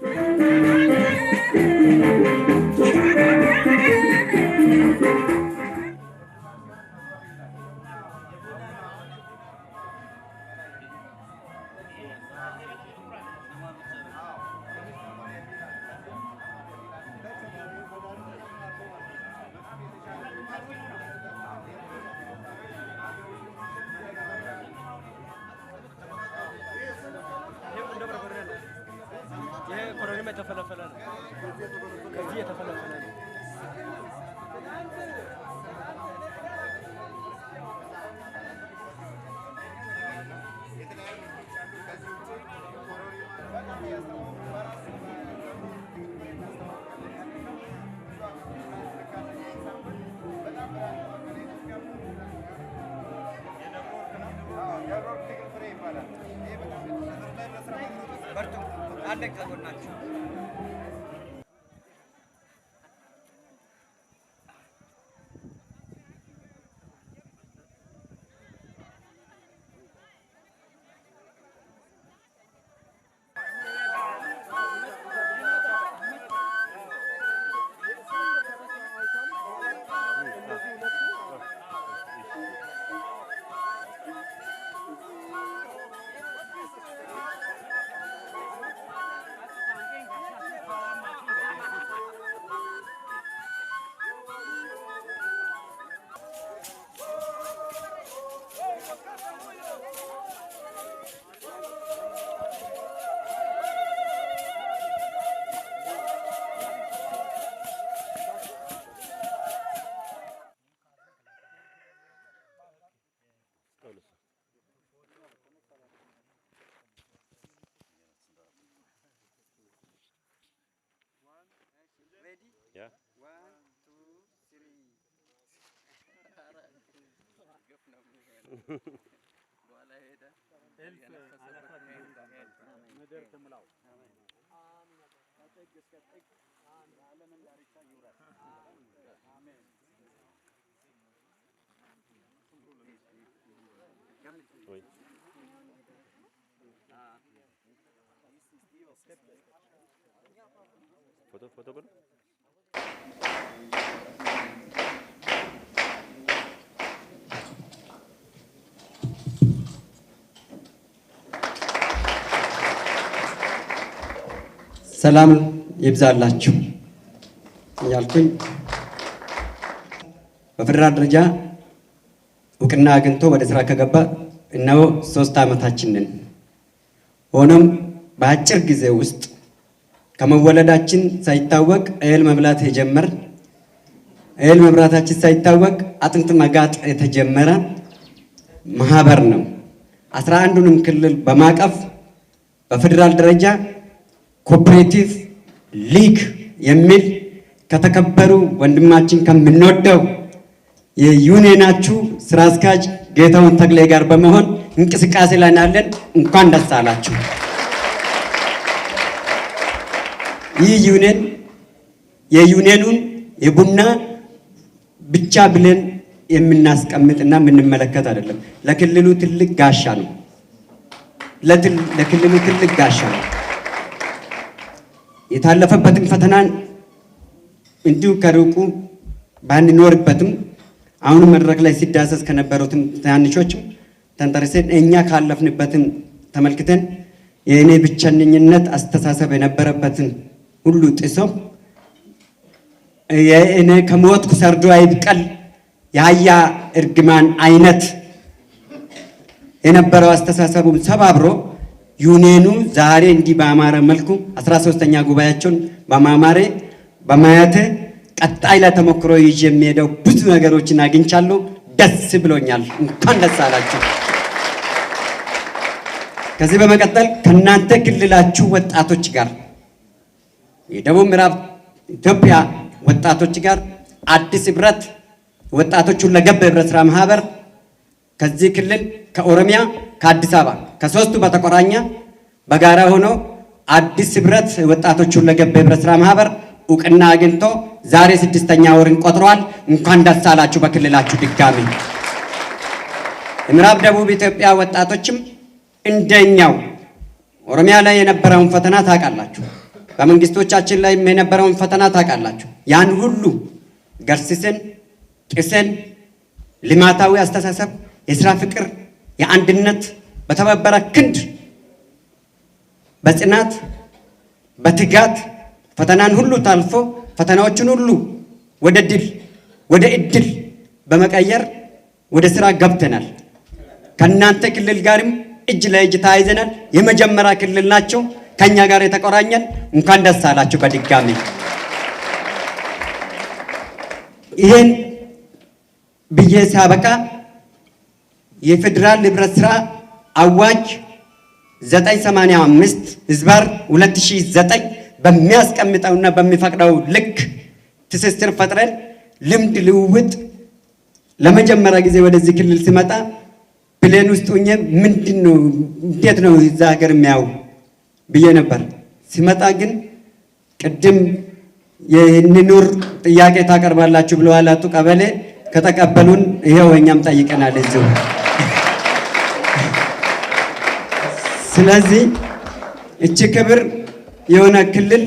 Yeah. 1, 2, 3. Oui. Photo bon. ሰላም ይብዛላችሁ ያልኩኝ በፌደራል ደረጃ እውቅና አግኝቶ ወደ ስራ ከገባ እነሆ 3 ዓመታችን ነን። ሆኖም በአጭር ጊዜ ውስጥ ከመወለዳችን ሳይታወቅ እህል መብላት የጀመረ እህል መብራታችን ሳይታወቅ አጥንት መጋጥ የተጀመረ ማህበር ነው። 11ዱንም ክልል በማቀፍ በፌደራል ደረጃ ኮኦፐሬቲቭ ሊግ የሚል ከተከበሩ ወንድማችን ከምንወደው የዩኒየናችሁ ስራ አስኪያጅ ጌታውን ተክሌ ጋር በመሆን እንቅስቃሴ ላይ ያለን እንኳን ደስ አላችሁ። ይህ ዩኒየን የዩኒየኑን የቡና ብቻ ብለን የምናስቀምጥና የምንመለከት አይደለም። ለክልሉ ትልቅ ጋሻ ነው። ለክልሉ ትልቅ ጋሻ ነው። የታለፈበትን ፈተናን እንዲሁ ከሩቁ ባንኖርበትም አሁን መድረክ ላይ ሲዳሰስ ከነበሩትም ትናንሾችም ተንተርሰን እኛ ካለፍንበትን ተመልክተን የእኔ ብቸኝነት አስተሳሰብ የነበረበትን ሁሉ ጥሶ የእኔ ከሞትኩ ሰርዶ አይብቀል የአህያ እርግማን አይነት የነበረው አስተሳሰቡን ሰባብሮ ዩኒየኑ ዛሬ እንዲህ በአማረ መልኩ 13ኛ ጉባኤያቸውን በማማሬ በማያተ ቀጣይ ላይ ተሞክሮ ይዤ የሚሄደው ብዙ ነገሮችን አግኝቻለሁ። ደስ ብሎኛል። እንኳን ደስ አላችሁ። ከዚህ በመቀጠል ከናንተ ክልላችሁ ወጣቶች ጋር የደቡብ ምዕራብ ኢትዮጵያ ወጣቶች ጋር አዲስ ህብረት ወጣቶች ሁለገብ ህብረት ስራ ማህበር ከዚህ ክልል ከኦሮሚያ ከአዲስ አበባ ከሶስቱ በተቆራኛ በጋራ ሆኖ አዲስ ህብረት ወጣቶች ሁለገብ ህብረት ስራ ማህበር እውቅና አግኝቶ ዛሬ 6ኛ ወርን ቆጥሯል። እንኳን ደስ አላችሁ። በክልላችሁ ድጋሚ ምዕራብ ደቡብ ኢትዮጵያ ወጣቶችም እንደኛው ኦሮሚያ ላይ የነበረውን ፈተና ታውቃላችሁ። በመንግስቶቻችን ላይ የነበረውን ፈተና ታውቃላችሁ። ያን ሁሉ ገርስሰን ጥሰን ልማታዊ አስተሳሰብ፣ የስራ ፍቅር፣ የአንድነት በተባበረ ክንድ በጽናት በትጋት ፈተናን ሁሉ ታልፎ ፈተናዎችን ሁሉ ወደ ድል ወደ እድል በመቀየር ወደ ስራ ገብተናል። ከእናንተ ክልል ጋርም እጅ ለእጅ ተያይዘናል። የመጀመሪያ ክልል ናቸው ከኛ ጋር የተቆራኘን። እንኳን ደስ አላችሁ በድጋሚ። ይሄን ብዬ ሲያበቃ የፌዴራል ህብረት ስራ አዋጅ 985 ህዝባር 2009 በሚያስቀምጠውና በሚፈቅደው ልክ ትስስር ፈጥረን ልምድ ልውውጥ ለመጀመሪያ ጊዜ ወደዚህ ክልል ሲመጣ ፕሌን ውስጥ ሆኜ ምንድነው እንዴት ነው እዛ ሀገር የሚያው ብዬ ነበር። ሲመጣ ግን ቅድም የንኑር ጥያቄ ታቀርባላችሁ ብለዋል አቶ ቀበሌ። ከተቀበሉን ይሄው እኛም ጠይቀናል እዚሁ። ስለዚህ እቺ ክብር የሆነ ክልል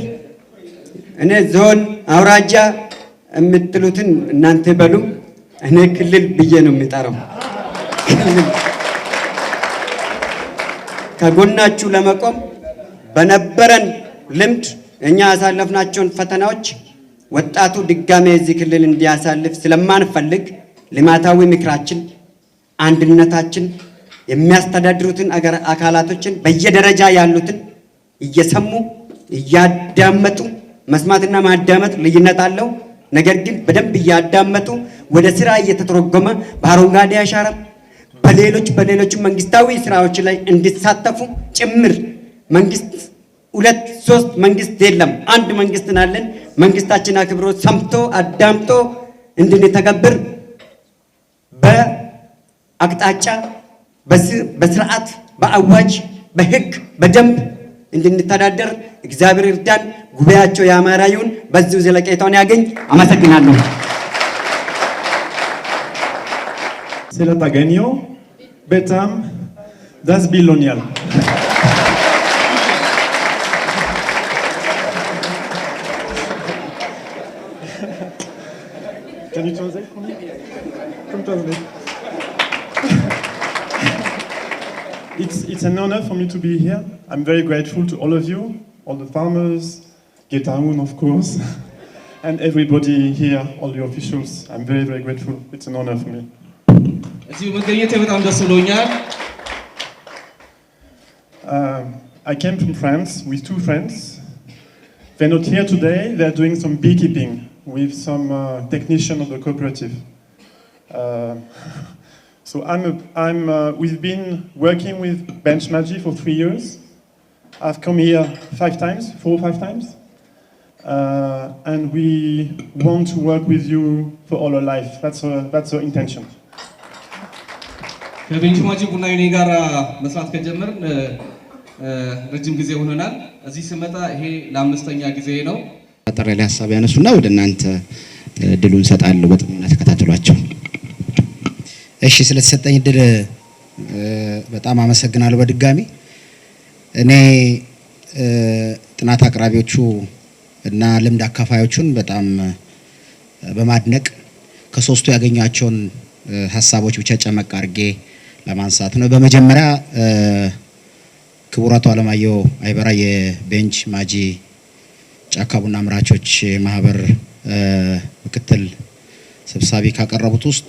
እኔ ዞን አውራጃ የምትሉትን እናንተ በሉ፣ እኔ ክልል ብዬ ነው የሚጠራው። ከጎናችሁ ለመቆም በነበረን ልምድ እኛ ያሳለፍናቸውን ፈተናዎች ወጣቱ ድጋሜ እዚህ ክልል እንዲያሳልፍ ስለማንፈልግ ልማታዊ ምክራችን፣ አንድነታችን የሚያስተዳድሩትን አካላቶችን በየደረጃ ያሉትን እየሰሙ እያዳመጡ መስማትና ማዳመጥ ልዩነት አለው። ነገር ግን በደንብ እያዳመጡ ወደ ስራ እየተተረጎመ በአረንጓዴ አሻራ በሌሎች መንግስታዊ ስራዎች ላይ እንዲሳተፉ ጭምር መንግስት 2-3 መንግስት የለም አንድ መንግስት ናለን። መንግስታችን አክብሮ ሰምቶ አዳምጦ እንድንተገብር በአቅጣጫ በስርዓት በአዋጅ በህግ በደንብ እንድንተዳደር እግዚአብሔር ይርዳን። ጉባኤያቸው ያማረ ይሁን፣ በዚሁ ዘለቄታውን ያገኝ። አመሰግናለሁ። ስለተገኘው በጣም ደስ ብሎኛል። Can you translate for me? Come translate. It's an honor for me to be here. I'm very grateful to all of you, all the farmers, Getaun of course, and everybody here, all the officials. I'm very, very grateful. It's an honor for me. I came from France with 2 friends. They're not here today. They're doing some beekeeping with some technician of the cooperative. So we've been working with Benchmagi for 3 years. I've come here 4 or 5 times. And we want to work with you for all our life. That's our intention. ከቤንችማጂ ቡና ዩኒ ጋር መስራት ከጀመርን ረጅም ጊዜ ሆነናል። እዚህ ስመጣ ይሄ ለ5ኛ ጊዜ ነው። አጠር ያለ ሐሳብ ያነሱና ወደ እናንተ ድሉን ሰጣለሁ። በጥሞና ተከታተሏቸው። እሺ፣ ስለተሰጠኝ ድል በጣም አመሰግናለሁ። በድጋሚ እኔ ጥናት አቅራቢዎቹ እና ልምድ አካፋዮቹን በጣም በማድነቅ ከሶስቱ ያገኟቸውን ሐሳቦች ብቻ ጨመቅ አድርጌ ለማንሳት ነው። በመጀመሪያ ክቡር አቶ አለማየሁ አይበራ የቤንች ማጂ ጫካ ቡና አምራቾች ማህበር ምክትል ሰብሳቢ ካቀረቡት ውስጥ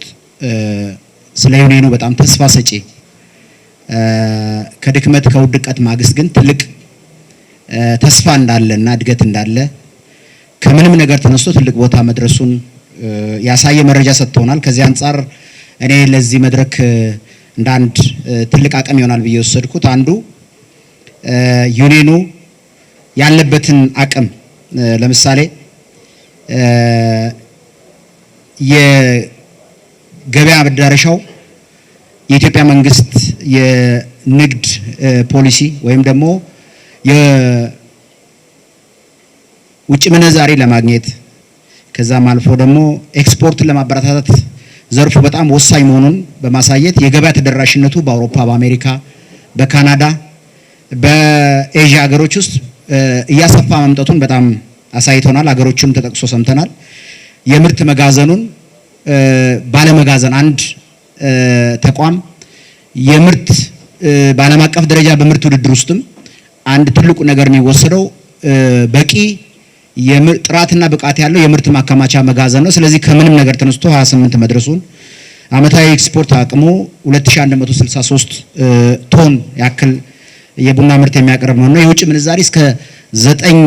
ስለ ዩኒየኑ በጣም ተስፋ ሰጪ ከድክመት ከውድቀት ማግስት ግን ትልቅ ተስፋ እንዳለና እድገት እንዳለ ከምንም ነገር ተነስቶ ትልቅ ቦታ መድረሱን ያሳየ መረጃ ሰጥተውናል። ከዚህ አንፃር እኔ ለዚህ መድረክ እንደ አንድ ትልቅ አቅም ይሆናል ብዬ ወሰድኩት አንዱ ዩኒየኑ ያለበትን አቅም ለምሳሌ የገበያ መዳረሻው የኢትዮጵያ መንግስት የንግድ ፖሊሲ ወይም ደግሞ የውጭ ምንዛሪ ለማግኘት ከዛም አልፎ ደግሞ ኤክስፖርትን ለማበረታታት ዘርፉ በጣም ወሳኝ መሆኑን በማሳየት የገበያ ተደራሽነቱ በአውሮፓ፣ በአሜሪካ፣ በካናዳ፣ በኤዥያ ሀገሮች ውስጥ እያሰፋ መምጣቱን በጣም አሳይቶናል። ሀገሮችም ተጠቅሶ ሰምተናል። የምርት መጋዘኑን ባለመጋዘን አንድ ተቋም የምርት በዓለም አቀፍ ደረጃ በምርት ውድድር ውስጥም አንድ ትልቁ ነገር የሚወሰደው በቂ ጥራትና ብቃት ያለው የምርት ማከማቻ መጋዘን ነው። ስለዚህ ከምንም ነገር ተነስቶ 28 መድረሱን ዓመታዊ ኤክስፖርት አቅሙ 2163 ቶን ያክል የቡና ምርት የሚያቀርብ ነው። የውጭ ምንዛሪ እስከ 9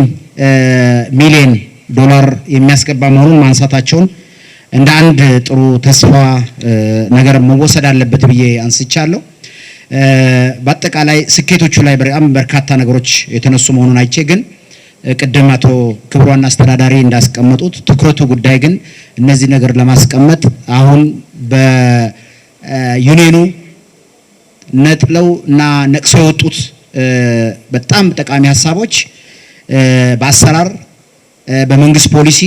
ሚሊዮን ዶላር የሚያስገባ መሆኑን ማንሳታቸውን እንደ አንድ ጥሩ ተስፋ ነገር መወሰድ አለበት ብዬ አንስቻለሁ። በአጠቃላይ ስኬቶቹ ላይ በጣም በርካታ ነገሮች የተነሱ መሆኑን አይቼ ግን ቅድም አቶ ክብሯና አስተዳዳሪ እንዳስቀመጡት ትኩረቱ ጉዳይ ግን እነዚህ ነገር ለማስቀመጥ አሁን በዩኒየኑ ነጥለው እና ነቅሰው የወጡት በጣም ጠቃሚ ሀሳቦች በአሰራር በመንግስት ፖሊሲ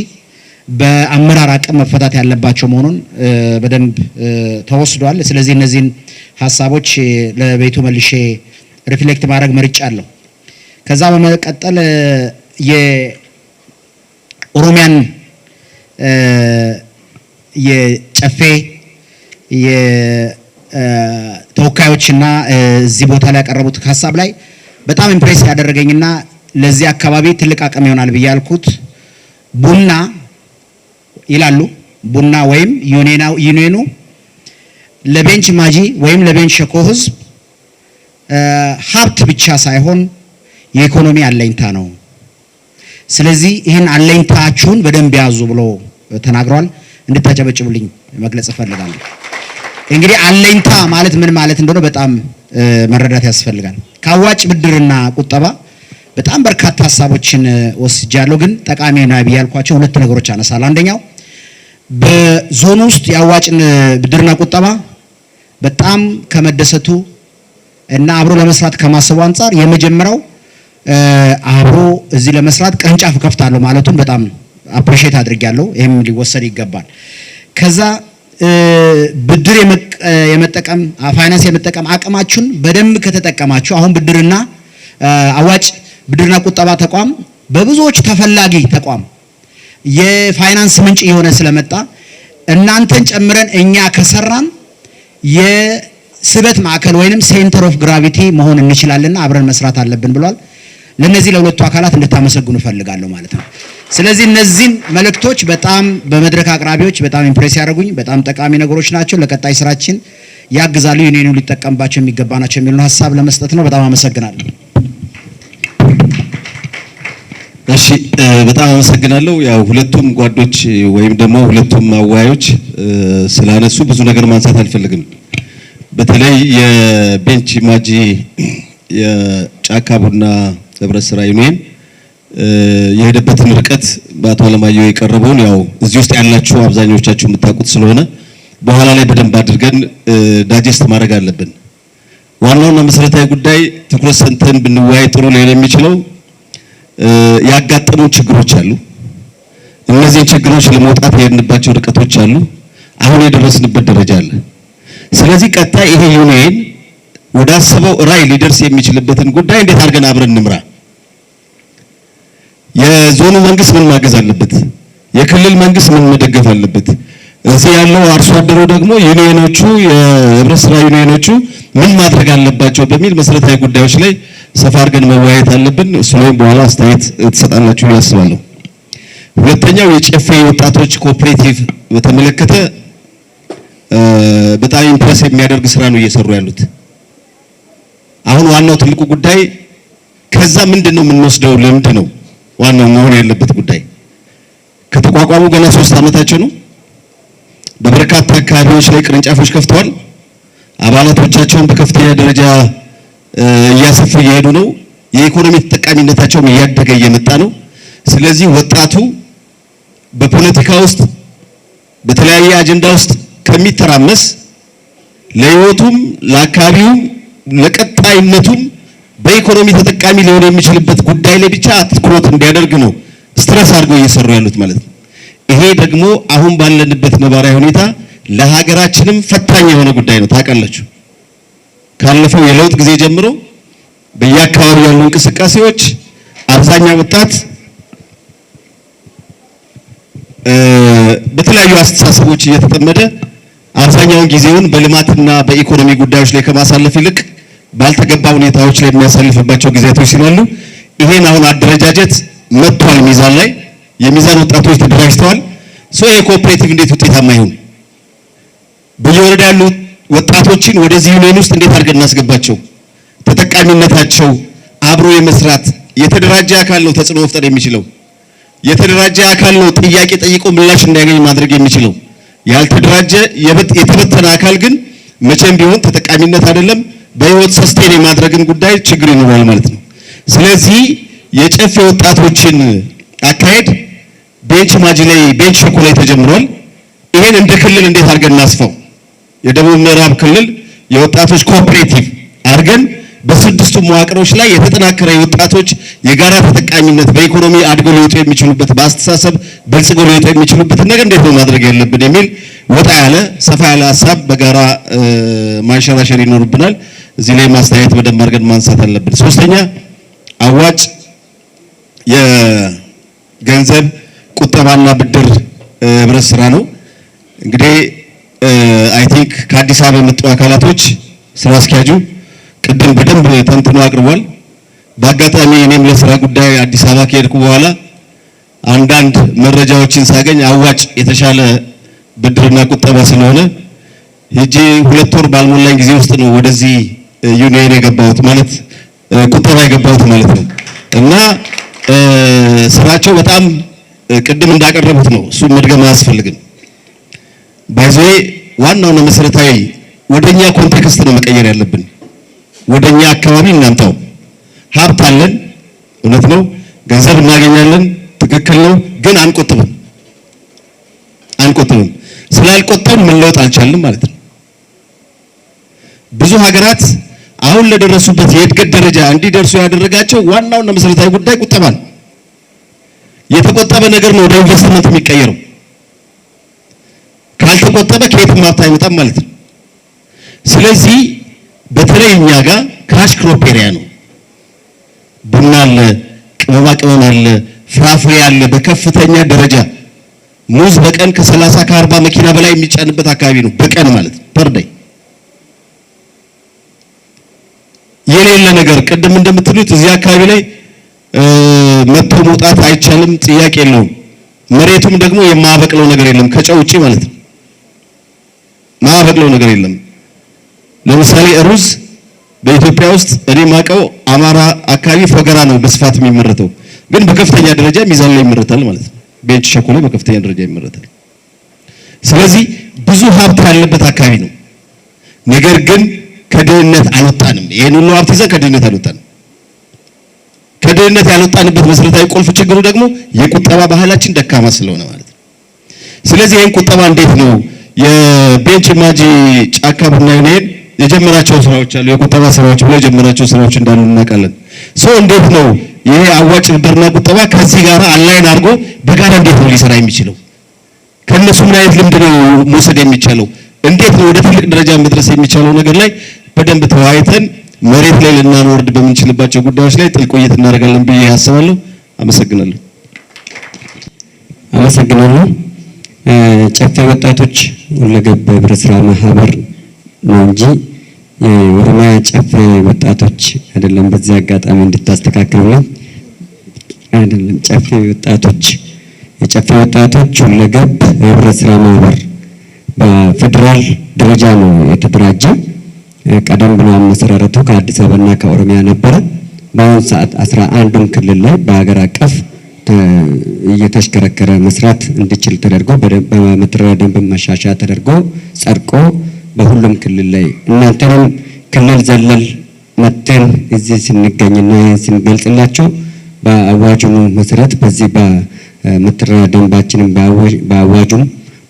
በአመራር አቅም መፈታት ያለባቸው መሆኑን በደንብ ተወስዷል። ስለዚህ እነዚህን ሀሳቦች ለቤቱ መልሼ ሪፍሌክት ማድረግ መርጫለሁ። ከዛ በመቀጠል የኦሮሚያን የጨፌ የተወካዮችና እዚህ ቦታ ላይ ያቀረቡት ሀሳብ ላይ በጣም ኢምፕሬስ ያደረገኝና ለዚህ አካባቢ ትልቅ አቅም ይሆናል ብዬ ያልኩት ቡና ይላሉ። ቡና ወይም ዩኒየኑ ለቤንች ማጂ ወይም ለቤንች ሸኮ ህዝብ ሀብት ብቻ ሳይሆን የኢኮኖሚ አለኝታ ነው። ስለዚህ ይህን አለኝታችሁን በደንብ ያዙ ብሎ ተናግሯል። እንድታጨበጭቡልኝ መግለጽ እፈልጋለሁ። እንግዲህ አለኝታ ማለት ምን ማለት እንደሆነ በጣም መረዳት ያስፈልጋል። ከአዋጭ ብድርና ቁጠባ በጣም በርካታ ሀሳቦችን ወስጃለሁ፣ ግን ጠቃሚ ነው ያልኳቸው ሁለት ነገሮች አነሳለሁ። አንደኛው በዞን ውስጥ የአዋጭን ብድርና ቁጠባ በጣም ከመደሰቱ እና አብሮ ለመስራት ከማሰቡ አንጻር የመጀመሪያው አብሮ እዚህ ለመስራት ቅርንጫፍ ከፍታለሁ ማለቱን በጣም አፕሪሼት አድርጌያለሁ። ይሄም ሊወሰድ ይገባል። ከዛ ብድር የመጠቀም ፋይናንስ የመጠቀም አቅማችሁን በደንብ ከተጠቀማችሁ አሁን ብድርና አዋጭ ብድርና ቁጠባ ተቋም በብዙዎች ተፈላጊ ተቋም የፋይናንስ ምንጭ የሆነ ስለመጣ እናንተን ጨምረን እኛ ከሰራን የስበት ማዕከል ወይንም ሴንተር ኦፍ ግራቪቲ መሆን እንችላለንና አብረን መስራት አለብን ብሏል። ለነዚህ ለሁለቱ አካላት እንድታመሰግኑ ፈልጋለሁ ማለት ነው። ስለዚህ እነዚህን መልእክቶች በጣም በመድረክ አቅራቢዎች በጣም ኢምፕሬስ ያደረጉኝ በጣም ጠቃሚ ነገሮች ናቸው። ለቀጣይ ስራችን ያግዛሉ፣ ዩኒየኑ ሊጠቀምባቸው የሚገባ ናቸው የሚሉን ሀሳብ ለመስጠት ነው። በጣም አመሰግናለሁ። እሺ በጣም አመሰግናለሁ። ያው ሁለቱም ጓዶች ወይም ደግሞ ሁለቱም አወያዮች ስላነሱ ብዙ ነገር ማንሳት አልፈልግም። በተለይ የቤንች ማጂ የጫካ ቡና ህብረት ስራ ዩኒየን የሄደበትን ርቀት በአቶ አለማየሁ የቀረበውን ያው እዚህ ውስጥ ያላችሁ አብዛኞቻችሁ የምታውቁት ስለሆነ በኋላ ላይ በደንብ አድርገን ዳይጀስት ማድረግ አለብን። ዋናውና መሰረታዊ ጉዳይ ትኩረት ሰንተን ብንወያይ ጥሩ ሊሆን የሚችለው ያጋጠሙ ችግሮች አሉ። እነዚህን ችግሮች ለመውጣት የሄድንባቸው ርቀቶች አሉ። አሁን የደረስንበት ደረጃ አለ። ስለዚህ ቀጣይ ይሄ ዩኒየን ወደ አሰበው ራዕይ ሊደርስ የሚችልበትን ጉዳይ እንዴት አድርገን አብረን እንምራ። የዞኑ መንግስት ምን ማገዝ አለበት? የክልል መንግስት ምን መደገፍ አለበት? እዚህ ያለው አርሶ አደሩ ደግሞ ዩኒየኖቹ የህብረት ስራ ዩኒየኖቹ ምን ማድረግ አለባቸው በሚል መሰረታዊ ጉዳዮች ላይ ሰፋ አድርገን መወያየት አለብን። እሱንም በኋላ አስተያየት ትሰጣላችሁ ያስባለሁ። ሁለተኛው የጨፌ ወጣቶች ኮኦፕሬቲቭ በተመለከተ በጣም ኢምፕረስ የሚያደርግ ስራ ነው እየሰሩ ያሉት። አሁን ዋናው ትልቁ ጉዳይ ከዛ ምንድነው የምንወስደው ልምድ ነው ዋናው መሆን ያለበት ጉዳይ። ከተቋቋሙ ገና 3 ዓመታቸው ነው። በበርካታ አካባቢዎች ላይ ቅርንጫፎች ከፍተዋል። አባላቶቻቸውን በከፍተኛ ደረጃ እያሰፉ እየሄዱ ነው። የኢኮኖሚ ተጠቃሚነታቸውም እያደገ እየመጣ ነው። ስለዚህ ወጣቱ በፖለቲካ ውስጥ በተለያየ አጀንዳ ውስጥ ከሚተራመስ ለህይወቱም ለአካባቢውም ለቀጣይነቱም በኢኮኖሚ ተጠቃሚ ሊሆን የሚችልበት ጉዳይ ላይ ብቻ ትኩረት እንዲያደርግ ነው ስትረስ አድርገው እየሰሩ ያሉት ማለት ነው። ይሄ ደግሞ አሁን ባለንበት ነባራዊ ሁኔታ ለሀገራችንም ፈታኝ የሆነ ጉዳይ ነው። ታውቃላችሁ ካለፈው የለውጥ ጊዜ ጀምሮ በየአካባቢው ያሉ እንቅስቃሴዎች አብዛኛው ወጣት በተለያዩ አስተሳሰቦች እየተጠመደ አብዛኛውን ጊዜውን በልማትና በኢኮኖሚ ጉዳዮች ላይ ከማሳለፍ ይልቅ ባልተገባ ሁኔታዎች ላይ የሚያሳልፍባቸው ጊዜያቶች ሲላሉ ይሄን አሁን አደረጃጀት መጥቷል። ሚዛን ላይ የሚዛን ወጣቶች ተደራጅተዋል። ይሄ ኮኦፕሬቲቭ እንዴት ውጤታማ ይሁን? በየወረዳ ያሉ ወጣቶችን ወደዚህ ዩኒየን ውስጥ እንዴት አድርገን እናስገባቸው? ተጠቃሚነታቸው አብሮ የመስራት የተደራጀ አካል ነው ተጽዕኖ መፍጠር የሚችለው። የተደራጀ አካል ነው ጥያቄ ጠይቆ ምላሽ እንዲያገኝ ማድረግ የሚችለው። ያልተደራጀ የተበተነ አካል ግን መቼም ቢሆን ተጠቃሚነት አይደለም በህይወት ሰስቴን የማድረግን ጉዳይ ችግር ይኖራል ማለት ነው። ስለዚህ የጨፌ ወጣቶችን አካሄድ ቤንች ማጂ ላይ ቤንች ሸኮ ላይ ተጀምሯል። ይሄን እንደ ክልል እንዴት አድርገን እናስፋው? የደቡብ ምዕራብ ክልል የወጣቶች ኮኦፕሬቲቭ አድርገን በስድስቱ መዋቅሮች ላይ የተጠናከረ የወጣቶች የጋራ ተጠቃሚነት በኢኮኖሚ አድገው ሊወጡ የሚችሉበት በአስተሳሰብ በልጽገው ሊወጡ የሚችሉበት ነገር እንዴት ነው ማድረግ ያለብን የሚል ወጣ ያለ ሰፋ ያለ ሀሳብ በጋራ ማንሸራሸር ይኖርብናል። እዚህ ላይ ማስተያየት በደንብ አድርገን ማንሳት አለብን። ሶስተኛ አዋጭ የገንዘብ ቁጠባና ብድር ህብረት ስራ ነው። እንግዲህ አይ ቲንክ ከአዲስ አበባ የመጡ አካላቶች ስራ አስኪያጁ ቅድም በደንብ ተንትኖ አቅርቧል። በአጋጣሚ እኔም ለስራ ጉዳይ አዲስ አበባ ከሄድኩ በኋላ አንዳንድ መረጃዎችን ሳገኝ አዋጭ የተሻለ ብድርና ቁጠባ ስለሆነ ሄጄ 2 ወር ባልሞላኝ ጊዜ ውስጥ ነው ወደዚህ ዩኒየን የገባሁት ማለት ቁጠባ የገባሁት ማለት ነው። እና ስራቸው በጣም ቅድም እንዳቀረቡት ነው። እሱ መድገም አያስፈልግም። ባይዘይ ዋናውና መሰረታዊ ወደኛ ኮንቴክስት ነው መቀየር ያለብን። ወደኛ አካባቢ እናምጣው። ሀብት አለን፣ እውነት ነው፣ ገንዘብ እናገኛለን፣ ትክክል ነው። ግን አንቆጥብም። ስላልቆጠብን መለወጥ አልቻልንም ማለት ነው። ብዙ ሀገራት አሁን ለደረሱበት የእድገት ደረጃ እንዲደርሱ ያደረጋቸው ዋናውና መሰረታዊ ጉዳይ ቁጠባ ነው። የተቆጠበ ነገር ነው ወደ ኢንቨስትመንት የሚቀየረው። ካልተቆጠበ ከየትም ሀብት አይመጣም ማለት ነው። ስለዚህ በተለይ እኛ ጋር ካሽ ክሮፕ ኤሪያ ነው። ቡና አለ፣ ቅመማ ቅመም አለ፣ ፍራፍሬ አለ በከፍተኛ ደረጃ። ሙዝ በቀን ከ30 ከ40 መኪና በላይ የሚጫንበት አካባቢ ነው በቀን ማለት ነው ፐርዴይ። የሌለ ነገር ቅድም እንደምትሉት እዚህ አካባቢ ላይ መጥቶ መውጣት አይቻልም፣ ጥያቄ የለውም። መሬቱም ደግሞ የማያበቅለው ነገር የለም ከጨው ውጪ ማለት ነው። ማያበቅለው ነገር የለም። ለምሳሌ ሩዝ በኢትዮጵያ ውስጥ እኔ ማቀው አማራ አካባቢ ፎገራ ነው በስፋት የሚመረተው፣ ግን በከፍተኛ ደረጃ ሚዛን ላይ ይመረታል ማለት ነው። ቤንች ሸኮ ላይ በከፍተኛ ደረጃ ይመረታል። ስለዚህ ብዙ ሀብት ያለበት አካባቢ ነው። ነገር ግን ከድህነት አልወጣንም። ይሄን ሁሉ ሀብት ይዘን ከድህነት አልወጣንም። ከድህነት ያልወጣንበት መሰረታዊ ቁልፍ ችግሩ ደግሞ የቁጠባ ባህላችን ደካማ ስለሆነ ማለት ነው። ስለዚህ ይሄን ቁጠባ እንዴት ነው የቤንች ማጂ ጫካ ቡና ዩኒየን የጀመራቸው ስራዎች አሉ። የቁጠባ ስራዎች ብሎ የጀመራቸው ስራዎች እንዳሉ እናውቃለን። እንዴት ነው ይሄ አዋጭ ብድርና ቁጠባ ከዚህ ጋር አላይን አድርጎ በጋራ እንዴት ነው ሊሰራ የሚችለው? ከነሱ ምን አይነት ልምድ ነው መውሰድ የሚቻለው? እንዴት ነው ወደ ትልቅ ደረጃ መድረስ የሚቻለው ነገር ላይ በደንብ ተወያይተን መሬት ላይ ልናወርድ በምንችልባቸው ጉዳዮች ላይ ጥልቅ ውይይት እናደርጋለን ብዬ አስባለሁ። አመሰግናለሁ። ጨፌ ወጣቶች ሁለገብ ህብረት ስራ ማህበር ነው እንጂ የኦሮሚያ ጨፌ ወጣቶች አይደለም። በዚህ አጋጣሚ እንድታስተካክሉልኝ አይደለም። የጨፌ ወጣቶች ሁለገብ ህብረት ስራ ማህበር በፌደራል ደረጃ ነው የተደራጀ። ቀደም ብሎ አመሰራረቱ ከአዲስ አበባና ከኦሮሚያ ነበረ። በአሁኑ ሰዓት 11ዱም ክልል ላይ በሀገር አቀፍ እየተሽከረከረ መስራት እንዲችል ተደርጎ በመተዳደሪያ ደንብ መሻሻያ ተደርጎ ጸድቆ በሁሉም ክልል ላይ እናንተንም ክልል ዘለል መተን እዚህ ስንገኝና ስንገልጽላቸው በአዋጁ መሰረት በዚህ በመተዳደሪያ ደንባችንም በአዋጁም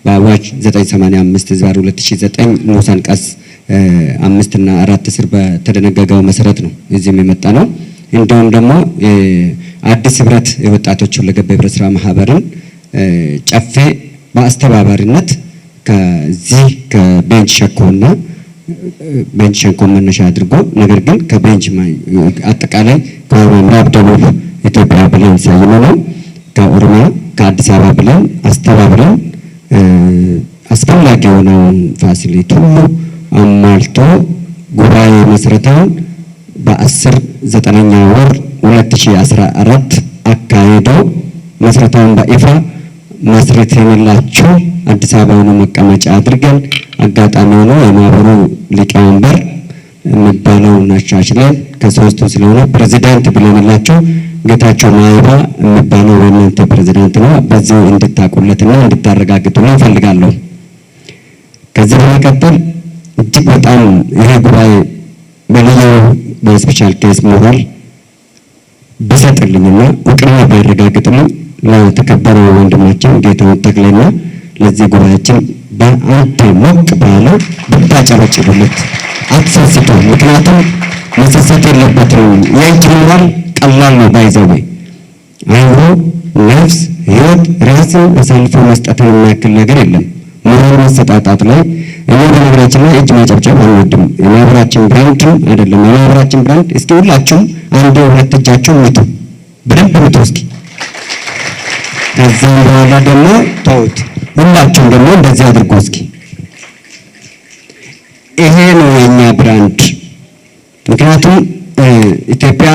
በአዋጅ 985/2009 ንዑስ አንቀጽ 5 እና 4 ስር በተደነገገው መሰረት ነው እዚህም የመጣ ነው። እንዲሁም ደግሞ አዲስ ህብረት የወጣቶች ሁለገብ ህብረት ስራ ማህበርን ጨፌ በአስተባባሪነት ከዚህ ከቤንች ሸኮና ቤንች ሸኮ መነሻ አድርጎ ነገር ግን ከቤንች አጠቃላይ ከምዕራብ ደቡብ ኢትዮጵያ ብለን ሰይመነው ከኦሮሚያ ከአዲስ አበባ ብለን አስተባብረን አስፈላጊ የሆነውን ፋሲሊቲ ሁሉ አሟልቶ ጉባኤ መስርተን በ10/9 ወር 2014 አካሄደው መስርተውን በይፋ መስርተንላችሁ አዲስ አበባ ሆኖ መቀመጫ አድርገን አጋጣሚ ሆኖ የማህበሩ ሊቀመንበር የሚባለው አሻሽለን ከሶስቱ ስለሆነ ፕሬዝዳንት ብለንላችሁ ጌታቸው ማይባ የሚባለው የእናንተ ፕሬዝዳንት ነው። በዚህ እንድታቁለትና እንድታረጋግጡልኝ እፈልጋለሁ። ከዚህ በመቀጠል እጅግ በጣም ይሄ ጉባኤ በልዩ በስፔሻል ኬስ ሞራል ቢሰጥልኝና እውቅና ቢያረጋግጥልኝ ለተከበረው ወንድማችን ጌታውን ተክሌና ለዚህ ጉባኤያችን በአንድ ሞቅ ባለው ብታጨበጭቡለት አትሰስቱ። ምክንያቱም መሰሰት የለበትም። የእጅ ሞራል ቀላል ነው። ባይዘው አይምሮ፣ ነፍስ፣ ህይወት፣ ራስን አሳልፎ መስጠትን የሚያክል ነገር የለም። ሞራል መሰጣጣት ላይ እኛ በነገራችን ላይ እጅ ማጨብጨብ አንወድም። የማህበራችን ብራንድም አይደለም። የማህበራችን ብራንድ እስኪ ሁላችሁም አንድ ሁለት እጃችሁን ምቱ፣ በደንብ ምቱ እስኪ። ከዛም በኋላ ደግሞ ተውት። ሁላችሁም ደግሞ እንደዚህ አድርጎ እስኪ። ይሄ ነው የኛ ብራንድ። ምክንያቱም ኢትዮጵያ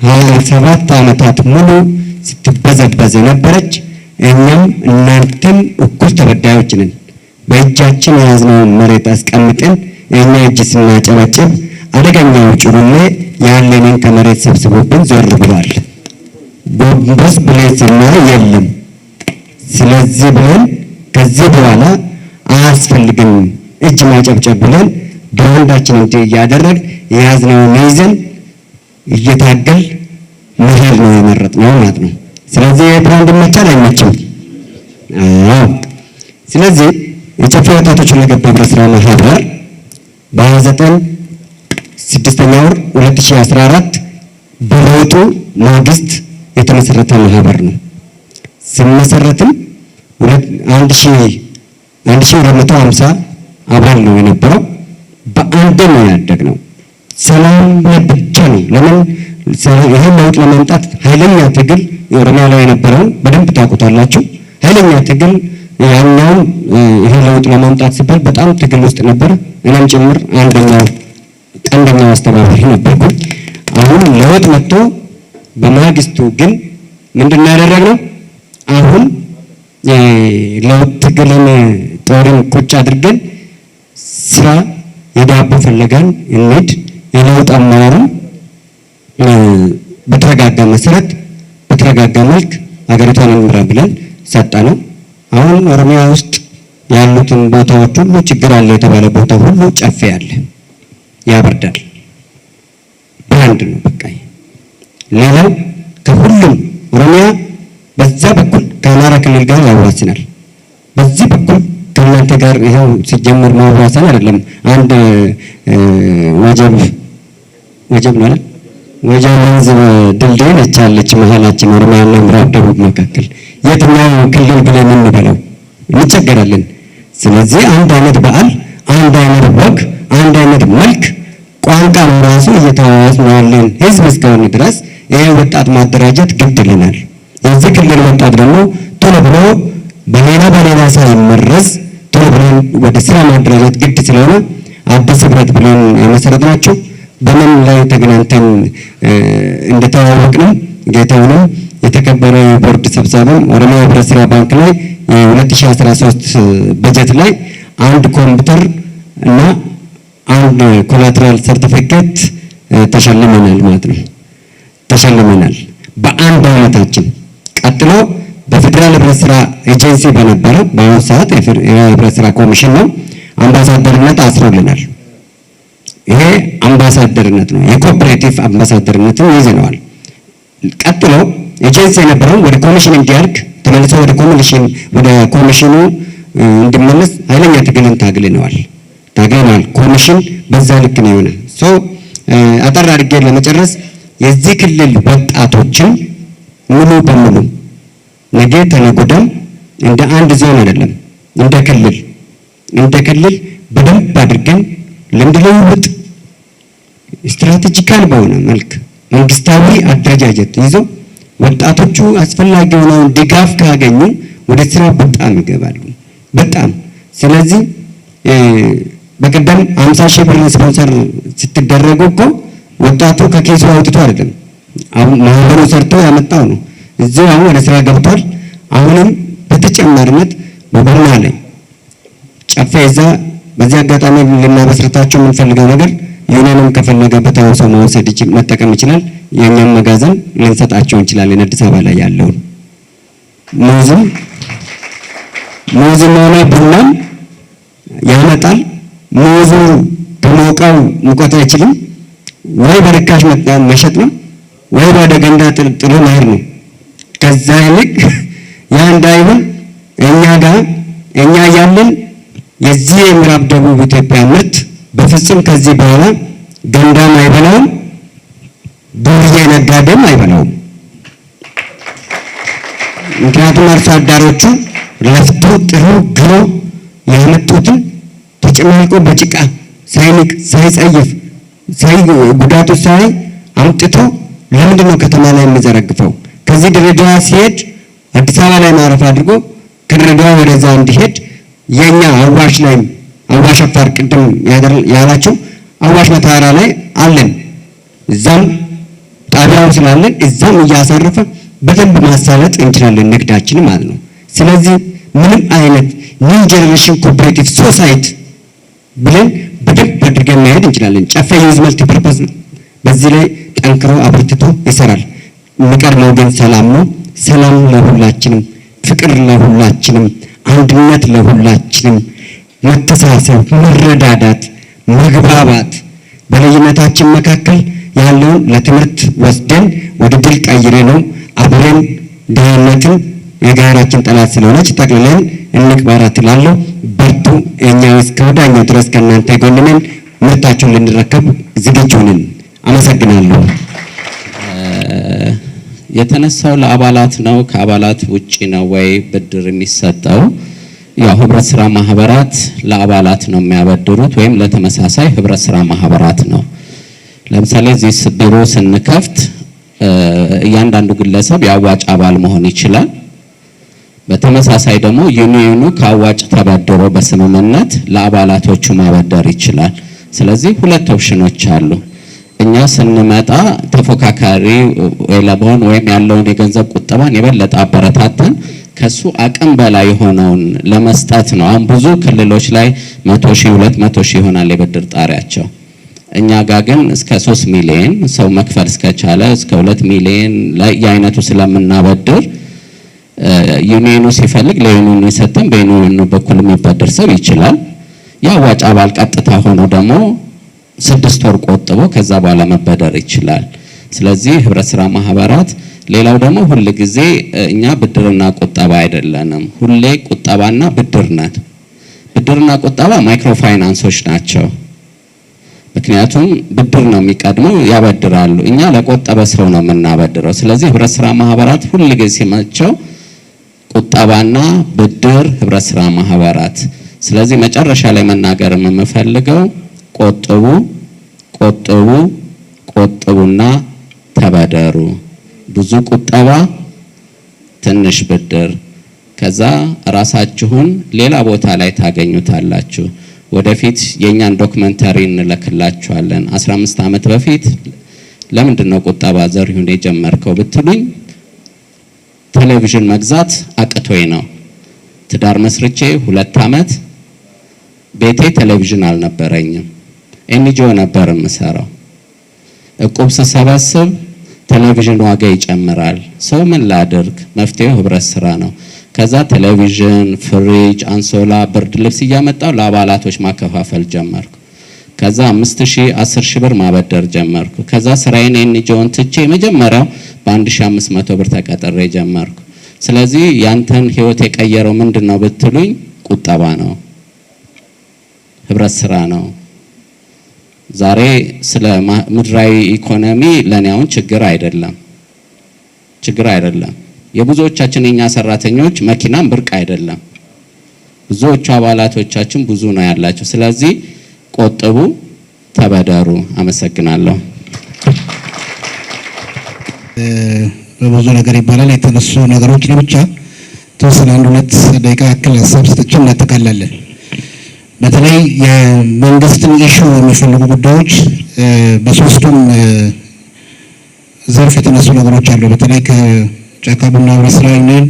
27 ዓመታት ሙሉ ስትበዘበዝ የነበረች እኛም እናንተም እኩል ተበዳዮች ነን። በእጃችን የያዝነውን መሬት አስቀምጠን እኛ እጅ ስናጨበጭብ አደገኛው ጩሩሌ ያለንን ከመሬት ሰብስቦብን ዞር ብሏል። ጎንበስ ብለን ስናይ የለም። ስለዚህ ብለን ከዚህ በኋላ አያስፈልግም እጅ ማጨብጨብ ብለን ብራንዳችንን እያደረግን የያዝነውን ይዘን እየታገል መሄድ ነው የመረጥነው ማለት ነው። ስለዚህ የብራንድ መቻል አይመችም። ስለዚህ የኢትዮጵያ ወጣቶች ሁለገብ ህብረት ስራ ማህበር በ29/6 ወር 2014 በለውጡ ማግስት የተመሰረተ ማህበር ነው። ሲመሰረትም 1250 አባል ነው የነበረው። በአንድ ነው ያደግነው። ሰላም ብቻ ነው። ለምን ይሄን ለውጥ ለማምጣት ኃይለኛ ትግል የኦሮሚያ ላይ የነበረውን በደንብ ታውቁታላችሁ። ኃይለኛ ትግል ያኛው ይሄ ለውጥ ለማምጣት ሲባል በጣም ትግል ውስጥ ነበር። እኔም ጭምር ቀንደኛው አስተባባሪ ነበርኩ። አሁን ለውጥ መጥቶ በማግስቱ ግን ምንድነው ያደረግነው? አሁን ለውጥ ትግልን ጦርን ቁጭ አድርገን ስራ የዳቦ ፈለጋን እንሂድ የለውጥ አመራሩን በተረጋጋ መሰረት በተረጋጋ መልክ ሀገሪቷን እንምራ ብለን ሰጠነው። አሁን ኦሮሚያ ውስጥ ያሉትን ቦታዎች ሁሉ ችግር አለ የተባለ ቦታ ሁሉ ጨፌ አለ፣ ያበርዳል። ብራንድ ነው በቃ። ሌላው ከሁሉም ኦሮሚያ በዛ በኩል ከአማራ ክልል ጋር ያዋስናል። በዚህ በኩል ከእናንተ ጋር ይኸው ሲጀመር ማዋሰን አይደለም። አንድ ወጀብ ነው አይደል? ወጀብ ወንዝ ድልድይ ነች ያለች መሀላችን ኦሮሚያና ምዕራብ ደቡብ መካከል። የትኛው ክልል ብለን እንበለው እንቸገራለን። ስለዚህ አንድ አይነት በዓል፣ አንድ አይነት ወግ፣ አንድ አይነት መልክ፣ ቋንቋ ራሱ እየተዋወስን ያለን ህዝብ እስከሆነ ድረስ ይሄ ወጣት ማደራጀት ግድ ይለናል። የዚህ ክልል ወጣት ደግሞ ቶሎ ብሎ በሌላ ሳይመረዝ ቶሎ ብለን ወደ ስራ ማደራጀት ግድ ስለሆነ አዲስ ህብረት ብለን የመሰረትናቸው በምን ላይ ተገናኝተን እንደተዋወቅንም ጌታውንም የተከበረ ቦርድ ሰብሳቢም ኦሮሚያ ህብረት ስራ ባንክ ላይ የ2013 በጀት ላይ አንድ ኮምፒውተር እና አንድ ኮላትራል ሰርቲፊኬት ተሸልመናል ማለት ነው። ተሸልመናል በአንድ አመታችን። ቀጥሎ በፌደራል ህብረት ስራ ኤጀንሲ በነበረ በአሁኑ ሰዓት የህብረት ስራ ኮሚሽን ነው አምባሳደርነት አስሮልናል። ይሄ አምባሳደርነት ነው። የኮኦፐሬቲቭ አምባሳደርነትን ይዘነዋል። ቀጥሎ ኤጀንሲ የነበረው ወደ ኮሚሽን እንዲያልክ ተመልሶ ወደ ኮሚሽኑ እንዲመለስ ኃይለኛ ትግልን ታግለናል። ኮሚሽን በዛ ልክ ነው የሆነ አጠር አድርጌ ለመጨረስ የዚህ ክልል ወጣቶችን ሙሉ በሙሉ ነገ ተነገ ወዲያ እንደ አንድ ዞን አይደለም እንደ ክልል በደንብ አድርገን ልምድ ልውውጥ ስትራቴጂካል በሆነ መልክ መንግስታዊ አደረጃጀት ይዞ ወጣቶቹ አስፈላጊ የሆነውን ድጋፍ ካገኙ ወደ ስራ በጣም ይገባሉ። በጣም ስለዚህ በቀደም 50 ሺህ ብር ስፖንሰር ስትደረጉ እኮ ወጣቱ ከኬሱ አውጥቶ አይደለም፣ አሁን ማህበሩ ሰርቶ ያመጣው ነው። እዚሁ አሁን ወደ ስራ ገብቷል። አሁንም በተጨማሪነት በቦርና ላይ ጨፌ እዛ በዚህ አጋጣሚ ልናበስረታቸው የምንፈልገው ነገር ዩኒየንም ከፈለገ በተወሰ መውሰድ መጠቀም ይችላል። የኛም መጋዘን ልንሰጣቸው እንችላለን። አዲስ አበባ ላይ ያለውን ሙዝም ሆነ ቡናም ያመጣል። ሙዙ ከሞቀው ሙቀት አይችልም። ወይ በርካሽ መሸጥ ነው ወይ ወደ ገንዳ ጥሎ መሄድ ነው። ከዛ ይልቅ ያ እንዳይሆን እኛ ያለን የዚህ የምዕራብ ደቡብ ኢትዮጵያ ምርት በፍጹም ከዚህ በኋላ ገንዳም አይበላውም፣ ዱርዬ ነጋዴም አይበላውም። ምክንያቱም አርሶ አደሮቹ ለፍቶ ጥሩ ግሮ ያመጡትን ተጨማልቆ በጭቃ ሳይንቅ ሳይጸየፍ ጉዳቱ ሳይ አምጥቶ ለምንድን ነው ከተማ ላይ የሚዘረግፈው? ከዚህ ድሬዳዋ ሲሄድ አዲስ አበባ ላይ ማረፍ አድርጎ ከድሬዳዋ ወደዛ እንዲሄድ የኛ አዋሽ ላይ አዋሽ አፋር ቅድም ያላችሁ አዋሽ መተሃራ ላይ አለን። እዛም ጣቢያው ስላለን እዛም እያሳረፈ በደንብ ማሳለጥ እንችላለን ንግዳችን ማለት ነው። ስለዚህ ምንም አይነት ኒው ጀነሬሽን ኮኦፐሬቲቭ ሶሳይቲ ብለን በደንብ አድርገን መሄድ እንችላለን። ጨፌ ዩዝ መልቲ ፐርፐዝ በዚህ ላይ ጠንክሮ አብርትቶ ይሰራል። የሚቀርበው ግን ሰላም ነው። ሰላም ለሁላችንም፣ ፍቅር ለሁላችንም፣ አንድነት ለሁላችንም፣ መተሳሰብ፣ መረዳዳት፣ መግባባት በልዩነታችን መካከል ያለውን ለትምህርት ወስደን ወደ ድል ቀይሬ ነው አብረን ድህነትን የጋራችን ጠላት ስለሆነች ጠቅልለን እንቅበራት እላለሁ። በርቱ። እኛ እስከ ወዲያኛው ድረስ ከእናንተ ጎን ነን። ምርታችሁን ልንረከብ ዝግጁ ነን። አመሰግናለሁ። የተነሳው ለአባላት ነው። ከአባላት ውጪ ነው ወይ ብድር የሚሰጠው? ያው ህብረት ስራ ማህበራት ለአባላት ነው የሚያበድሩት ወይም ለተመሳሳይ ህብረት ስራ ማህበራት ነው። ለምሳሌ እዚህ ቢሮ ስንከፍት እያንዳንዱ ግለሰብ የአዋጭ አባል መሆን ይችላል። በተመሳሳይ ደግሞ ዩኒየኑ ከአዋጭ ተበድሮ በስምምነት ለአባላቶቹ ማበደር ይችላል። ስለዚህ ሁለት ኦፕሽኖች አሉ። እኛ ስንመጣ ተፎካካሪ ለመሆን ወይም ያለውን የገንዘብ ቁጠባን የበለጠ አበረታተን ከሱ አቅም በላይ የሆነውን ለመስጠት ነው። አሁን ብዙ ክልሎች ላይ 100,000 200,000 ይሆናል የብድር ጣሪያቸው። እኛ ጋር ግን እስከ 3 ሚሊዮን ሰው መክፈል እስከቻለ እስከ 2 ሚሊዮን ላይ የአይነቱ ስለምናበድር ዩኒየኑ ሲፈልግ ለዩኒየኑ የሰጠን በዩኒየኑ በኩል የሚበድር ሰው ይችላል። የአዋጭ አባል ቀጥታ ሆኖ ደግሞ 6 ወር ቆጥቦ ከዛ በኋላ መበደር ይችላል። ስለዚህ ህብረት ስራ ማህበራት ሌላው ደግሞ ሁሉ ጊዜ እኛ ብድርና ቁጠባ አይደለንም፣ ሁሌ ቁጠባና ብድር ነን። ብድርና ቁጠባ ማይክሮ ፋይናንሶች ናቸው። ምክንያቱም ብድር ነው የሚቀድመው፣ ያበድራሉ። እኛ ለቆጠበ ሰው ነው የምናበድረው። ስለዚህ ህብረት ስራ ማህበራት ሁሉ ጊዜ ሲመቸው ቁጠባና ብድር ህብረት ስራ ማህበራት። ስለዚህ መጨረሻ ላይ መናገር የምፈልገው ቆጥቡ፣ ቆጥቡ፣ ቆጥቡና ተበደሩ። ብዙ ቁጠባ፣ ትንሽ ብድር፣ ከዛ ራሳችሁን ሌላ ቦታ ላይ ታገኙታላችሁ። ወደፊት የኛን ዶክመንተሪ እንለክላችኋለን። 15 ዓመት በፊት ለምንድነው ቁጠባ ዘሪሁን የጀመርከው ብትሉኝ ቴሌቪዥን መግዛት አቅቶኝ ነው። ትዳር መስርቼ 2 ዓመት ቤቴ ቴሌቪዥን አልነበረኝም። ኤንጂኦ ነበር የምሰራው። እቁብ ስሰበስብ ቴሌቪዥን ዋጋ ይጨምራል። ሰው ምን ላድርግ? መፍትሄው ህብረት ስራ ነው። ከዛ ቴሌቪዥን፣ ፍሪጅ፣ አንሶላ፣ ብርድ ልብስ እያመጣው ለአባላቶች ማከፋፈል ጀመርኩ። ከዛ 5,000 10,000 ብር ማበደር ጀመርኩ። ከዛ ስራዬን ኤንጂኦን ትቼ መጀመሪያው በ1500 ብር ተቀጥሬ ጀመርኩ። ስለዚህ ያንተን ህይወት የቀየረው ምንድነው ብትሉኝ ቁጠባ ነው፣ ህብረት ስራ ነው። ዛሬ ስለ ምድራዊ ኢኮኖሚ ለኔ አሁን ችግር አይደለም። የብዙዎቻችን የኛ ሰራተኞች መኪናም ብርቅ አይደለም። ብዙዎቹ አባላቶቻችን ብዙ ነው ያላቸው። ስለዚህ ቆጥቡ፣ ተበደሩ። አመሰግናለሁ። በብዙ ነገር ይባላል። የተነሱ ነገሮች ብቻ ተወሰነ 1-2 ደቂቃ ያክል ሀሳብ ሰጥቼ እናጠቃላለን። በተለይ የመንግስትን ኢሹ የሚፈልጉ ጉዳዮች በሶስቱም ዘርፍ የተነሱ ነገሮች አሉ። በተለይ ከጫካ ቡና ህብረት ስራ ዩኒየን፣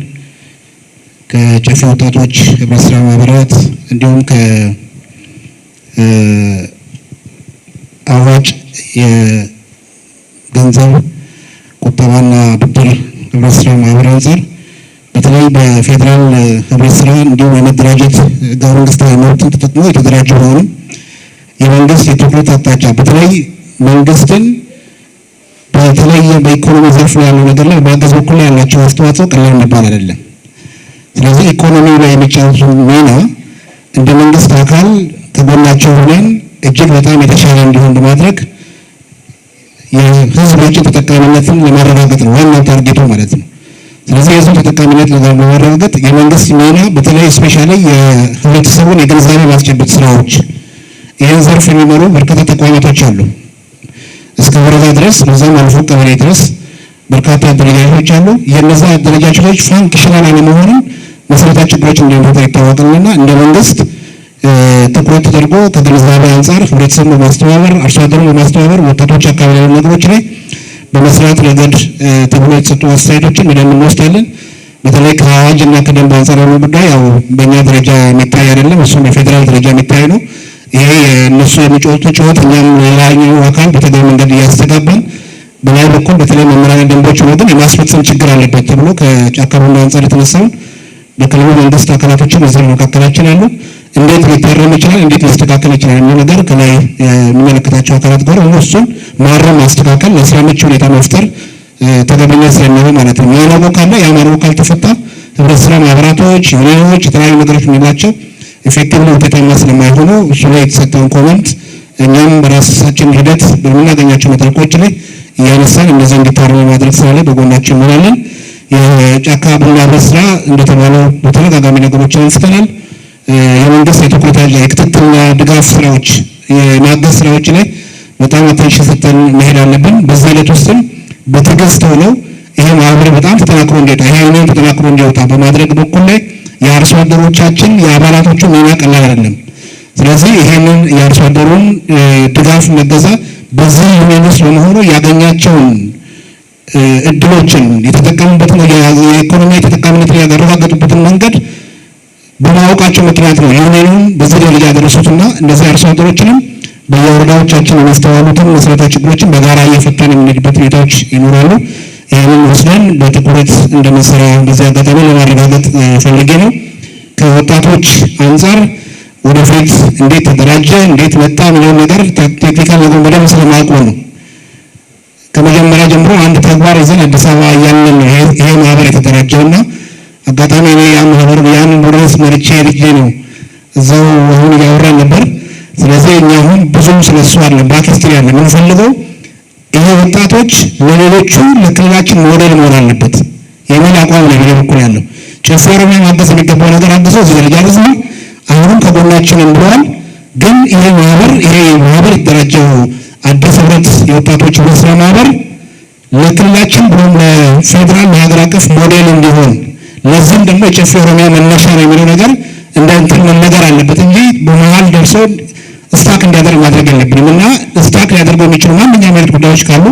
ከጨፌ ወጣቶች ህብረት ስራ ማህበራት እንዲሁም ከአዋጭ የገንዘብ ቁጠባና ብድር ህብረት ስራ ማህበር አንጻር በተለይ በፌዴራል ህብረት ስራ እንዲሁም የመደራጀት ህጋዊ መንግስታዊ መብትን ተጠቅሞ የተደራጁ ቢሆንም የመንግስት የትኩረት አቅጣጫ በተለይ መንግስትን በተለየ በኢኮኖሚ ዘርፍ ላይ ያለው ነገር ላይ በአገዝ በኩል ላይ ያላቸው አስተዋጽኦ ቀላል የሚባል አይደለም። ስለዚህ ኢኮኖሚው ላይ የሚጫወቱ ሚና እንደ መንግስት አካል ከጎናቸው ሆነን እጅግ በጣም የተሻለ እንዲሆን በማድረግ የህዝቦችን ተጠቃሚነትን ለማረጋገጥ ነው ዋናው ታርጌቱ ማለት ነው። ስለዚህ የህዝብ ተጠቃሚነት ለማረጋገጥ የመንግስት ሚና በተለይ ስፔሻሊ የህብረተሰቡን የግንዛቤ ማስጨበጥ ስራዎች ይህን ዘርፍ የሚመሩ በርካታ ተቋማቶች አሉ። እስከ ወረዳ ድረስ በዛም አልፎ ቀበሌ ድረስ በርካታ አደረጃጀቶች አሉ። የነዛ አደረጃጀቶች ፋንክሽናል አለመሆኑን መሰረታዊ ችግሮች እንደሚፈጠር ይታወቃልና እንደ መንግስት ትኩረት ተደርጎ ከግንዛቤ አንጻር ህብረተሰቡን በማስተባበር አርሶ አደሩን በማስተባበር ወጣቶች አካባቢ ያሉ ነገሮች ላይ በመስራት ረገድ ተብሎ የተሰጡ አስተያየቶችን በደንብ እንወስዳለን። በተለይ ከአዋጅ እና ከደንብ አንጻር ያለው ጉዳይ ያው በእኛ ደረጃ የሚታይ አይደለም፣ እሱም በፌዴራል ደረጃ የሚታይ ነው። ይሄ እነሱ የሚጮቱት ጩኸት እኛም ሌላኛው አካል በተገቢ መንገድ እያስተጋባን በላይ በኩል በተለይ መመሪያ ደንቦች ግን የማስፈጸም ችግር አለበት ተብሎ ከጫካ ቡና አንጻር የተነሳውን በክልሉ መንግስት አካላቶችን በዚህ መካከላችን አሉ። እንዴት ሊታረም ይችላል፣ እንዴት ሊስተካከል ይችላል የሚለው ነገር ከላይ የሚመለከታቸው አካላት ጋር ሆኖ እሱን ማረም ማስተካከል ለስራ ምቹ ሁኔታ መፍጠር ተገቢነት ስለሚሆን ማለት ነው። ያለው ካለ ያማረው ካልተፈታ ህብረት ስራ ማህበራቶች ዩኒዮኖች የተለያዩ ነገሮች የሚላቸው ኢፌክቲቭሊ ውጤታማ ስለማይሆኑ እሱ ላይ የተሰጠውን ኮመንት እኛም በራሳችን ሂደት በምናገኛቸው መድረኮች ላይ እያነሳን እንደዚህ እንዲታረም ማድረግ ስላለ በጎናችን እንሆናለን። የጫካ ቡና ህብረት ስራ እንደተባለው በተደጋጋሚ ነገሮችን አንስተናል። የመንግስት የትኩረት የክትትልና ድጋፍ ስራዎች የማገዝ ስራዎች ላይ በጣም አቴንሽን ሰጥተን መሄድ አለብን። በዚህ ሂደት ውስጥም በትዕግስት ሆነው ይሄ ማህበር በጣም ተጠናክሮ እንዲወጣ ይሄ ዩኒየን ተጠናክሮ እንዲወጣ በማድረግ በኩል ላይ የአርሶ አደሮቻችን የአባላቶቹ ሚና ቀላል አይደለም። ስለዚህ ይሄንን የአርሶ አደሩን ድጋፍ መገዛ በዚህ ዩኒየን ውስጥ በመሆኑ ያገኛቸውን እድሎችን የተጠቀሙበትን የኢኮኖሚ ተጠቃሚነትን ያረጋገጡበትን መንገድ በማወቃቸው ምክንያት ነው ዩኒየኑን በዚህ ደረጃ ያደረሱትና እንደዚህ አርሶ አደሮችንም በየወረዳዎቻችን የሚስተዋሉትን መሰረታዊ ችግሮችን በጋራ እየፈታን የምንሄድበት ሁኔታዎች ይኖራሉ። ይህንን ወስደን በትኩረት እንደምንሰራ በዚህ አጋጣሚ ለማረጋገጥ ፈልጌ ነው። ከወጣቶች አንጻር ወደፊት እንዴት ተደራጀ እንዴት መጣ የሚለውን ነገር ቴክኒካል ነገር በደንብ ስለማያውቀው ነው። ከመጀመሪያ ጀምሮ አንድ ተግባር ይዘን አዲስ አበባ እያለን ነው ይሄ ማህበር የተደራጀውና አጋጣሚ እኔ ያን ማህበር ያን ሞዴልስ መርጬ ልጄ ነው እዛው አሁን እያወራን ነበር። ስለዚህ እኛ አሁን ብዙም ስለሱ አይደለም ባክስቲሪ ያለ ምን ፈልገው ይሄ ወጣቶች ለሌሎቹ ለክልላችን ሞዴል መሆን አለበት የሚል አቋም ነው በኩል ያለው። ጨፌ ኦሮሚያ ማገዝ የሚገባው ነገር አግዞ እዚህ ደረጃ ነው። አሁንም ከጎናችን እንደዋል። ግን ይሄ ማህበር የተደራጀው አዲስ ህብረት የወጣቶች ህብረት ስራ ማህበር ለክልላችን ብሎም ለፌዴራል ለሀገር አቀፍ ሞዴል እንዲሆን ለዚህም ደግሞ የጨፌ ኦሮሚያ መነሻ ነው የሚለው ነገር እንደ እንትን መነገር አለበት እንጂ በመሀል ደርሶ ስታክ እንዲያደርግ ማድረግ የለብንም እና ስታክ ሊያደርገው የሚችሉ ማንኛውም አይነት ጉዳዮች ካሉ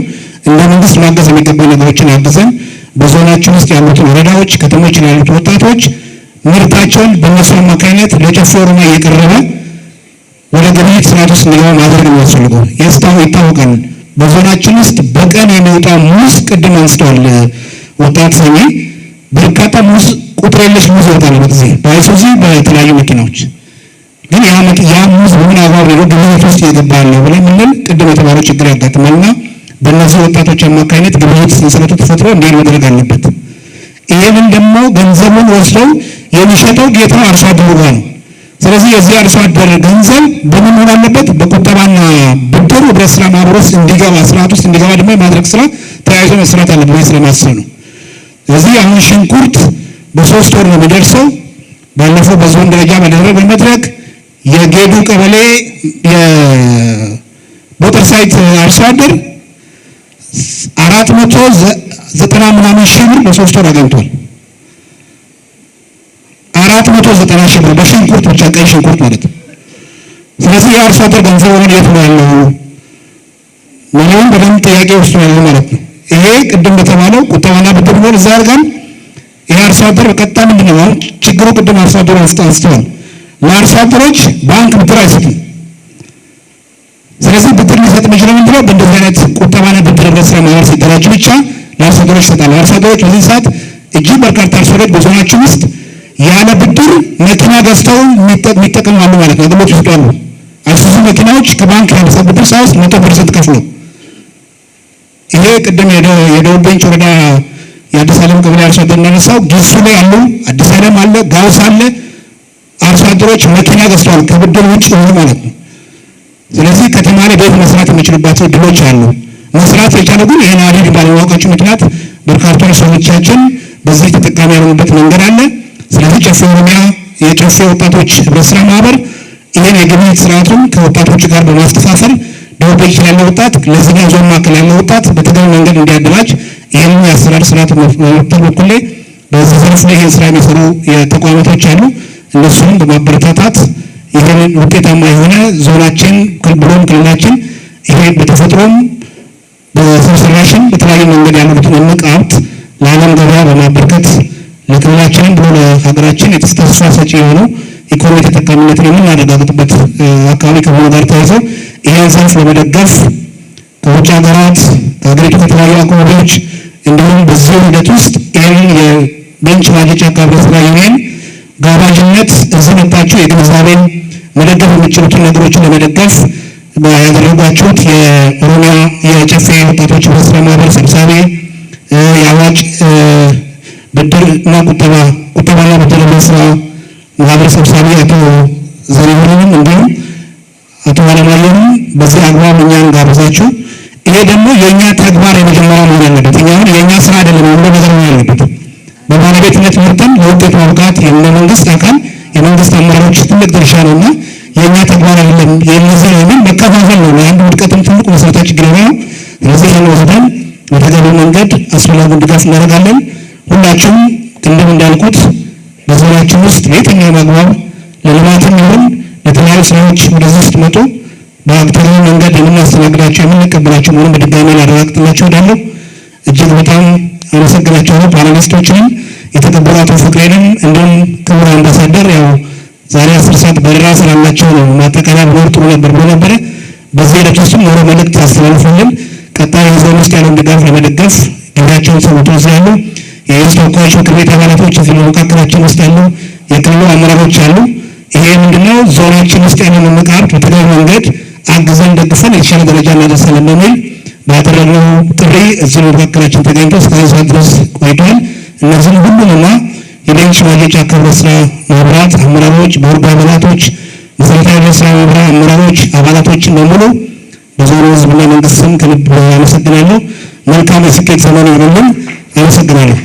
እንደ መንግስት ማገዝ የሚገባው ነገሮችን አግዘን በዞናችን ውስጥ ያሉትን ወረዳዎች ከተሞች ያሉት ወጣቶች ምርታቸውን በእነሱ አማካኝነት ለጨፌ ኦሮሚያ እየቀረበ ወደ ግብይት ስርዓት ውስጥ እንዲገባ ማድረግ ነው የሚያስፈልገው። ይታወቃል በዞናችን ውስጥ በቀን የሚወጣ ሙዝ ቅድም አንስተዋል ወጣት ሰሚ በርካታ ሙዝ ቁጥር የለሽ ሙዝ ይወጣል በዚህ በአይሱዚ በተለያዩ መኪናዎች። ግን ያ ሙዝ በምን አግባብ ነው ግብይት ውስጥ እየገባ ያለው ብለን ምንል ቅድም የተባለው ችግር ያጋጥማልና በእነዚህ ወጣቶች አማካኝነት ግብይት ሰንሰለቱ ተፈጥሮ እንዲህ መድረግ አለበት። ይሄንን ደግሞ ገንዘቡን ወስደው የሚሸጠው ጌታው አርሶ አደሩ ጋር ነው። ስለዚህ የዚህ አርሶ አደር ገንዘብ በምን ሆነ አለበት በቁጠባና ብድር ህብረት ስራ ማህበር ውስጥ እንዲገባ ስርዓት ውስጥ እንዲገባ ደግሞ ማድረግ ስራ ተያይዞ መስራት አለበት ስለማሰብ ነው። ስለዚህ አሁን ሽንኩርት በ3 ወር ነው የሚደርሰው። ባለፈው በዞን ደረጃ ባደረገው መድረክ የጌዱ ቀበሌ የቦተር ሳይት አርሶ አደር 490 ምናምን ሺህ ብር በ3 ወር አገኝቷል። 490 ሺህ ብር በሽንኩርት ብቻ ቀይ ሽንኩርት ማለት ነው። ስለዚህ የአርሶ አደር ገንዘብ ወደ የት ነው ያለው? ምንም በደንብ ጥያቄ ውስጥ ነው ያለው ማለት ነው። ይሄ ቅድም በተባለው ቁጠባና ብድር ነው እዛ አድርገን ይሄ አርሶ አደር በቀጥታ ምንድን ነው ችግሩ? ቅድም አርሶ አደሩ አንስተዋል። ለአርሶ አደሮች ባንክ ብድር አይሰጥም። ስለዚህ ብድር ሊሰጥ የሚችለው ምንድን ነው? በእንደዚህ አይነት ቁጠባና ብድር ህብረት ስራ ማህበር ሲደራጁ ብቻ ለአርሶ አደሮች ይሰጣል። አርሶ አደሮች በዚህ ሰዓት እጅግ በርካታ አርሶ አደሮች በዞናችን ውስጥ ያለ ብድር መኪና ገዝተው የሚጠቀሙ አሉ ማለት ነው። አገልግሎት ይሰጣሉ። አይሱዙ መኪናዎች ከባንክ ያነሳ ብድር ሳይወስድ 100% ከፍሎ ይሄ ቅድም የደቡብ ቤንች ወረዳ የአዲስ ዓለም ቀበሌ አርሶ አደር እንዳነሳው ጊሱ ላይ አሉ፣ አዲስ ዓለም አለ፣ ጋውስ አለ። አርሶ አደሮች መኪና ገዝተዋል ከብድር ውጭ ሆኑ ማለት ነው። ስለዚህ ከተማ ላይ ቤት መስራት የሚችሉባቸው እድሎች አሉ። መስራት የቻለ ግን ይሄን አዲድ ባለማወቃቸው ምክንያት በርካቶች ሰዎቻችን በዚህ ተጠቃሚ ያሉበት መንገድ አለ። ስለዚህ ጨፌ ኦሮሚያ የጨፌ ወጣቶች ህብረት ስራ ማህበር ይሄን የግብይት ስርዓቱን ከወጣቶች ጋር በማስተሳሰር ደቡብ ቤንች ያለው ወጣት ለዚህኛው ዞን ማዕከል ያለው ወጣት በተገቢ መንገድ እንዲያደራጅ ይህን የአሰራር ስርዓት በመፍጠር በኩል ላይ በዚህ ዘርፍ ላይ ይህን ስራ የሚሰሩ የተቋማቶች አሉ። እነሱንም በማበረታታት ይህን ውጤታማ የሆነ ዞናችን ብሎም ክልላችን ይሄ በተፈጥሮም በሰው ሰራሽም በተለያዩ መንገድ ያሉትን እምቅ ሀብት ለዓለም ገበያ በማበርከት ለክልላችንም ብሎ ለሀገራችን የተስፋ ሰጪ የሆነው ኢኮኖሚ ተጠቃሚነትን የምናረጋግጥበት አካባቢ ከሆነ ጋር ተያይዞ ይህን ዘርፍ ለመደገፍ ከውጭ ሀገራት ከሀገሪቱ ከተለያዩ አካባቢዎች እንዲሁም በዚህ ሂደት ውስጥ ይህን የቤንች ማጂ ጫካ ህብረት ስራ ዩኒየን ጋባዥነት እዚህ መጣችሁ የግንዛቤን መደገፍ የሚችሉትን ነገሮችን ለመደገፍ ያደረጓችሁት የኦሮሚያ የጨፌ ወጣቶች ህብረት ስራ ማህበር ሰብሳቢ የአዋጭ ብድርና ቁጠባና ብድር ህብረት ስራ ማህበር ሰብሳቢ አቶ ዘሪሁንም እንዲሁም አቶ አለማየሁም በዚህ አግባብ እኛን ጋብዛችሁ ይሄ ደግሞ የእኛ ተግባር የመጀመሪያ መሆን ያለበት እኛውን የእኛ ስራ አይደለም ሁሉ ነገር መሆን ያለበት በባለቤትነት መርጠን ለውጤት ማብቃት የመንግስት አካል የመንግስት አመራሮች ትልቅ ድርሻ ነውና የእኛ ተግባር አይደለም። የነዚህ የምን መከፋፈል ነው ለአንድ ውድቀትም ትልቁ መሰረታዊ ችግር ነው። ስለዚህ ይህን ወስደን በተገቢው መንገድ አስፈላጊውን ድጋፍ እናደርጋለን። ሁላችሁም ቅድም እንዳልኩት በዞናችን ውስጥ በየትኛውም አግባብ ለልማትም ይሁን ለተለያዩ ስራዎች ወደዚህ ስትመጡ በአክተራዊ መንገድ የምናስተናግዳቸው የምንቀበላቸው መሆኑን በድጋሚ ላረጋግጥላችሁ እወዳለሁ። እጅግ በጣም አመሰግናቸዋለሁ። ፓናሊስቶችንም የተከበሩ አቶ ፍቅሬንም እንዲሁም ክቡር አምባሳደር ያው ዛሬ 10 ሰዓት በረራ ስላላቸው ነው ማጠቃለያ ብኖር ጥሩ ነበር ብሎ ነበረ። በዚህ ሂደት ውስጥ ኖሮ መልእክት ያስተላልፉልን ቀጣይ ዞን ውስጥ ያለውን ድጋፍ ለመደገፍ ጊዜያቸውን ሰውተው ስላሉ የህዝብ ተወካዮች ምክር ቤት አባላቶች እዚህ በመካከላችን ውስጥ ያሉ የክልሉ አመራሮች አሉ። ይሄ ምንድነው ዞናችን ውስጥ ያለውን እምቅ ሀብት በተለያዩ መንገድ አግዘን ደግፈን የተሻለ ደረጃ እናደርሳለን በሚል ባደረግነው ጥሪ እዚህ በመካከላችን ተገኝተው እስከ ሰዓት ድረስ ቆይተዋል። እነዚህም ሁሉንና የቤንች ማጂ ጫካ ህብረት ስራ ማህበራት አመራሮች፣ ቦርድ አባላቶች፣ መሰረታዊ ህብረት ስራ ማህበራት አመራሮች፣ አባላቶችን በሙሉ በዞኑ ህዝብና መንግስት ስም ከልብ አመሰግናለሁ። መልካም የስኬት ዘመን ይሁንልን። አመሰግናለሁ።